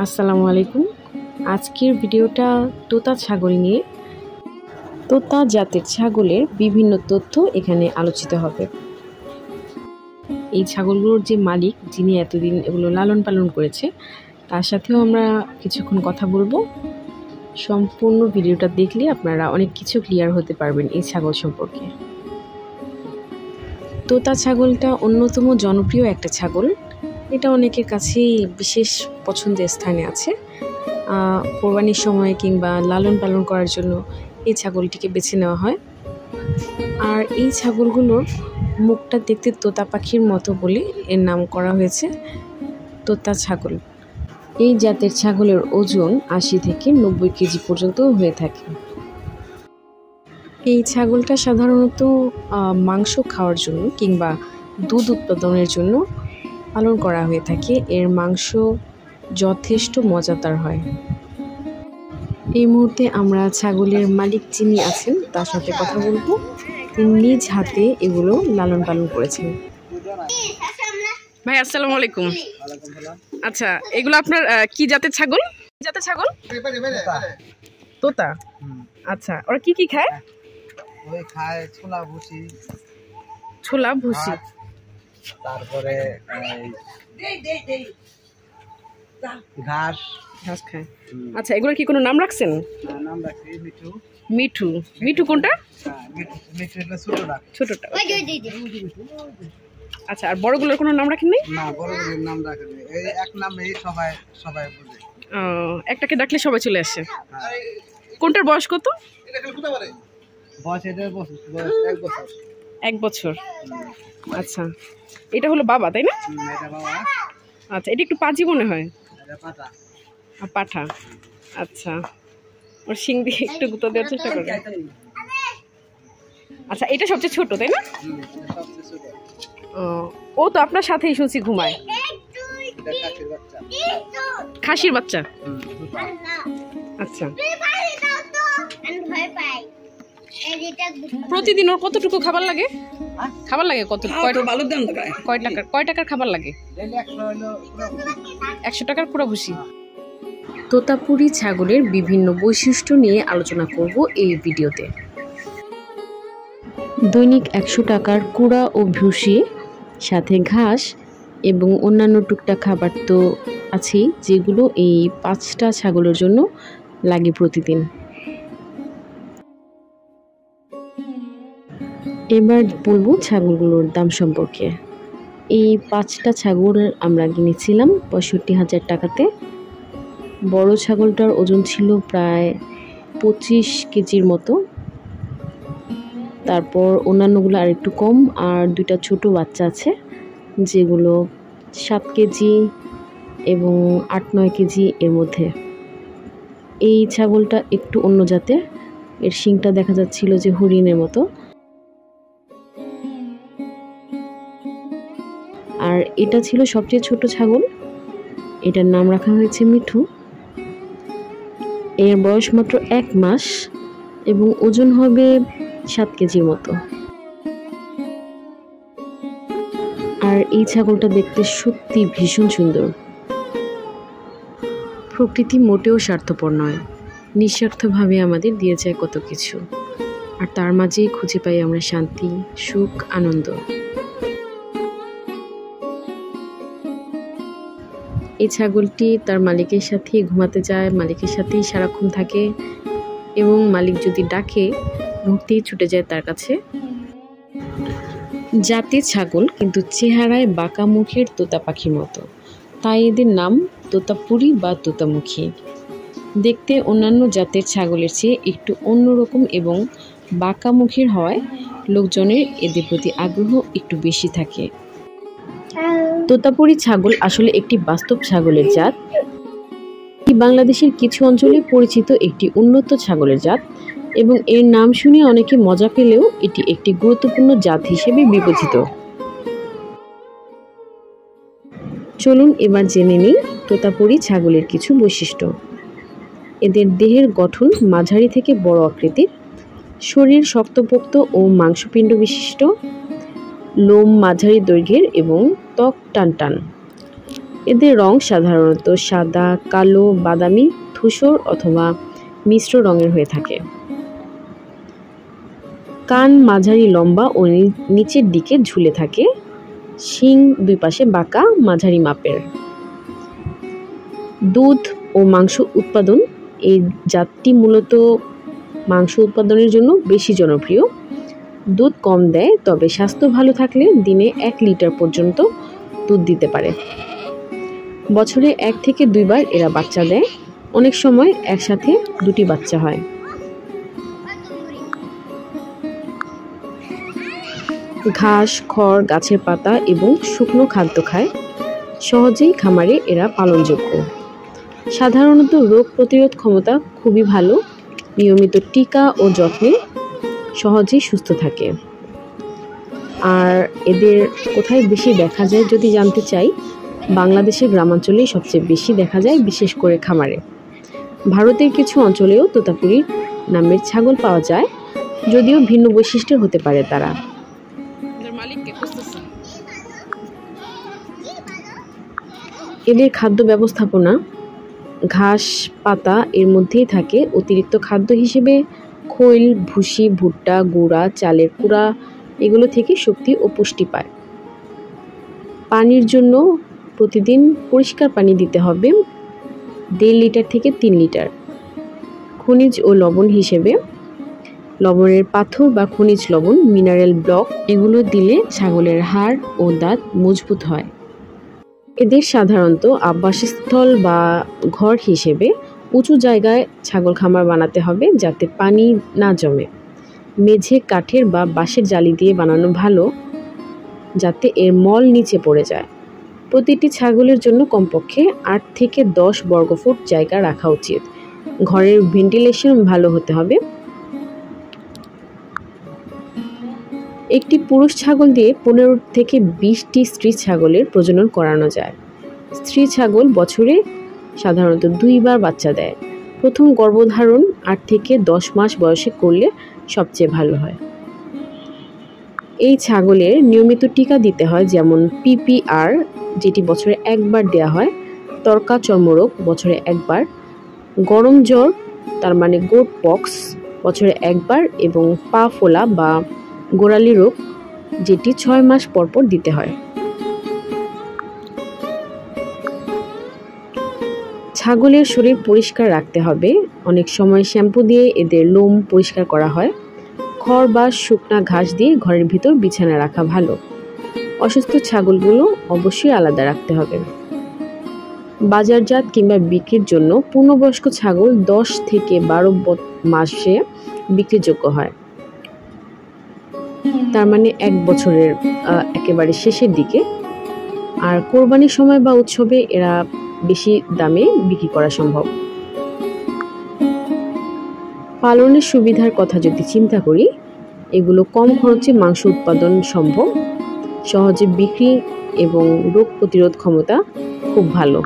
আসসালামু আলাইকুম। আজকের ভিডিওটা তোতা ছাগল নিয়ে। তোতা জাতের ছাগলের বিভিন্ন তথ্য এখানে আলোচিত হবে। এই ছাগলগুলোর যে মালিক, যিনি এতদিন এগুলো লালন পালন করেছে, তার সাথেও আমরা কিছুক্ষণ কথা বলবো। সম্পূর্ণ ভিডিওটা দেখলে আপনারা অনেক কিছু ক্লিয়ার হতে পারবেন এই ছাগল সম্পর্কে। তোতা ছাগলটা অন্যতম জনপ্রিয় একটা ছাগল। এটা অনেকের কাছেই বিশেষ পছন্দের স্থানে আছে। কোরবানির সময় কিংবা লালন পালন করার জন্য এই ছাগলটিকে বেছে নেওয়া হয়। আর এই ছাগলগুলোর মুখটা দেখতে তোতা পাখির মতো বলে এর নাম করা হয়েছে তোতা ছাগল। এই জাতের ছাগলের ওজন ৮০ থেকে ৯০ কেজি পর্যন্ত হয়ে থাকে। এই ছাগলটা সাধারণত মাংস খাওয়ার জন্য কিংবা দুধ উৎপাদনের জন্য পালন করা হয়ে থাকে। এর মাংস যথেষ্ট মজাদার হয়। এই মুহূর্তে আমরা ছাগলের মালিক যিনি আছেন তার সাথে কথা বলবো। তিনি নিজ হাতে এগুলো লালন পালন করেছেন। ভাই আসসালামু আলাইকুম। আচ্ছা, এগুলো আপনার কি জাতের ছাগল? তোতা। আচ্ছা, ওরা কি কি খায়? ওই খায় ছোলা ভুসি, তারপরে ঘাস খায়। আচ্ছা, এগুলোর কি কোনো নাম রাখছেন? নাম রাখছি মিঠু। মিঠু কোনটা? ছোটটা। আচ্ছা, আর বড়গুলোর কোনো নাম রাখেন নাই? না, বড়গুলোর নাম রাখেনি। এই এক নামেই সবাই বোঝে। একটাকে ডাকলে সবাই চলে আসে। কোনটার বয়স কত? বয়স এটার এক বছর। আচ্ছা, এটা হলো বাবা, তাই না? এটা বাবা। আচ্ছা, এটা একটু পাজি মনে হয়। এটা পাঠা। আচ্ছা, ওর শিং দিয়ে একটু গুঁতো দেওয়ার চেষ্টা করবে। আচ্ছা, এটা সবচেয়ে ছোট, তাই না? ও তো আপনার সাথেই শুনছি ঘুমায়। খাসির বাচ্চা। আচ্ছা, প্রতিদিন ওর কতটুকু খাবার লাগে? কয় টাকার খাবার লাগে? ১০০ টাকার পুরো ভুসি। তোতাপুরি ছাগলের বিভিন্ন বৈশিষ্ট্য নিয়ে আলোচনা করব এই ভিডিওতে। দৈনিক ১০০ টাকার কুড়া ও ভুসি, সাথে ঘাস এবং অন্যান্য টুকটাক খাবার তো আছেই, যেগুলো এই ৫টা ছাগলের জন্য লাগে প্রতিদিন। এবার বলবো ছাগলগুলোর দাম সম্পর্কে। এই ৫টা ছাগল আমরা কিনেছিলাম ৬৫,০০০ টাকাতে। বড় ছাগলটার ওজন ছিল প্রায় ২৫ কেজির মতো। তারপর অন্যান্যগুলো আর একটু কম, আর দুইটা ছোট বাচ্চা আছে যেগুলো ৭ কেজি এবং ৮-৯ কেজি এর মধ্যে। এই ছাগলটা একটু অন্য জাতের। এর শিংটা দেখা যাচ্ছিল যে হরিণের মতো। আর এটা ছিল সবচেয়ে ছোট ছাগল। এটার নাম রাখা হয়েছে মিঠু। এর বয়স মাত্র ১ মাস এবং ওজন হবে ৭ কেজির মতো। আর এই ছাগলটা দেখতে সত্যি ভীষণ সুন্দর। প্রকৃতি মোটেও স্বার্থপর নয়, নিঃস্বার্থভাবে আমাদের দিয়ে যায় কত কিছু, আর তার মাঝেই খুঁজে পাই আমরা শান্তি, সুখ, আনন্দ। এই ছাগলটি তার মালিকের সাথে ঘুমাতে যায়, মালিকের সাথেই সারাক্ষণ থাকে এবং মালিক যদি ডাকে মুহূর্তেই ছুটে যায় তার কাছে। জাতের ছাগল, কিন্তু চেহারায় বাঁকা মুখের তোতা পাখির মতো, তাই এদের নাম তোতাপুরি বা তোতামুখী। দেখতে অন্যান্য জাতের ছাগলের চেয়ে একটু অন্যরকম এবং বাঁকা মুখের হওয়ায় লোকজনের এদের প্রতি আগ্রহ একটু বেশি থাকে। তোতাপুরি ছাগল আসলে একটি বাস্তব ছাগলের জাত। বাংলাদেশের কিছু অঞ্চলে পরিচিত একটি উন্নত ছাগলের জাত এবং এর নাম শুনে অনেকে মজা পেলেও এটি একটি গুরুত্বপূর্ণ জাত হিসেবে বিবেচিত। চলুন এবার জেনে নিই তোতাপুরি ছাগলের কিছু বৈশিষ্ট্য। এদের দেহের গঠন মাঝারি থেকে বড় আকৃতির, শরীর শক্তপোক্ত ও মাংসপিণ্ড বিশিষ্ট, লোম মাঝারি দৈর্ঘ্যের এবং ত্বক টানটান। এদের রং সাধারণত সাদা, কালো, বাদামি, ধূসর অথবা মিশ্র রঙের হয়ে থাকে। কান মাঝারি লম্বা ও নিচের দিকে ঝুলে থাকে। শিং দুই পাশে বাঁকা, মাঝারি মাপের। দুধ ও মাংস উৎপাদন। এই জাতটি মূলত মাংস উৎপাদনের জন্য বেশি জনপ্রিয়। দুধ কম দেয়, তবে স্বাস্থ্য ভালো থাকলে দিনে 1 লিটার পর্যন্ত দুধ দিতে পারে। বছরে 1 থেকে 2 বার এরা বাচ্চা দেয়। অনেক সময় একসাথে 2টি বাচ্চা হয়। ঘাস, খড়, গাছের পাতা এবং শুকনো খাদ্য খায়। সহজেই খামারে এরা পালনযোগ্য। সাধারণত রোগ প্রতিরোধ ক্ষমতা খুবই ভালো। নিয়মিত টিকা ও যত্নে সহজেই সুস্থ থাকে। আর এদের কোথায় বেশি দেখা যায় যদি জানতে চাই, বাংলাদেশের গ্রামাঞ্চলেই সবচেয়ে বেশি দেখা যায়, বিশেষ করে খামারে। ভারতের কিছু অঞ্চলেও তোতাপুরি নামের ছাগল পাওয়া যায়, যদিও ভিন্ন বৈশিষ্ট্যের হতে পারে তারা। এদের খাদ্য ব্যবস্থাপনা। ঘাস, পাতা এর মধ্যেই থাকে। অতিরিক্ত খাদ্য হিসেবে খৈল, ভুসি, ভুট্টা, গুঁড়া, চালের কুড়া এগুলো থেকে শক্তি ও পুষ্টি পায়। পানির জন্য প্রতিদিন পরিষ্কার পানি দিতে হবে 1.5 লিটার থেকে 3 লিটার। খনিজ ও লবণ হিসেবে লবণের পাথর বা খনিজ লবণ, মিনারেল ব্লক এগুলো দিলে ছাগলের হাড় ও দাঁত মজবুত হয়। এদের সাধারণত আবাসস্থল বা ঘর হিসেবে উঁচু জায়গায় ছাগল খামার বানাতে হবে, যাতে পানি না জমে। মেঝে কাঠের বা বাঁশের জালি দিয়ে বানানো ভালো, যাতে এর মল নিচে পড়ে যায়। প্রতিটি ছাগলের জন্য কমপক্ষে 8 থেকে 10 বর্গফুট জায়গা রাখা উচিত। ঘরের ভেন্টিলেশন ভালো হতে হবে। একটি পুরুষ ছাগল দিয়ে 15 থেকে 20টি স্ত্রী ছাগলের প্রজনন করানো যায়। স্ত্রী ছাগল বছরে সাধারণত 2 বার বাচ্চা দেয়। প্রথম গর্ভধারণ 8 থেকে 10 মাস বয়সে করলে সবচেয়ে ভালো হয়। এই ছাগলের নিয়মিত টিকা দিতে হয়, যেমন PPR যেটি বছরে 1 বার দেওয়া হয়, তরকা চর্মরোগ বছরে 1 বার, গরম জ্বর তার মানে গোট পক্স বছরে 1 বার এবং পা ফোলা বা গোড়ালি রোগ যেটি 6 মাস পর পর দিতে হয়। ছাগলের শরীর পরিষ্কার রাখতে হবে। অনেক সময় শ্যাম্পু দিয়ে এদের লোম পরিষ্কার করা হয়। খড় বা শুকনা ঘাস দিয়ে ঘরের ভিতর বিছানা রাখা ভালো। অসুস্থ ছাগলগুলো অবশ্যই আলাদা রাখতে হবে। বাজারজাত কিংবা বিক্রির জন্য পূর্ণবয়স্ক ছাগল 10 থেকে 12 মাসে বিক্রিযোগ্য হয়, তার মানে 1 বছরের একেবারে শেষের দিকে। আর কোরবানির সময় বা উৎসবে এরা বেশি দামে বিক্রি করা সম্ভব। পালনের সুবিধার কথা যদি চিন্তা করি, এগুলো কম খরচে মাংস উৎপাদন সম্ভব, সহজে বিক্রি এবং রোগ প্রতিরোধ ক্ষমতা খুব ভালো।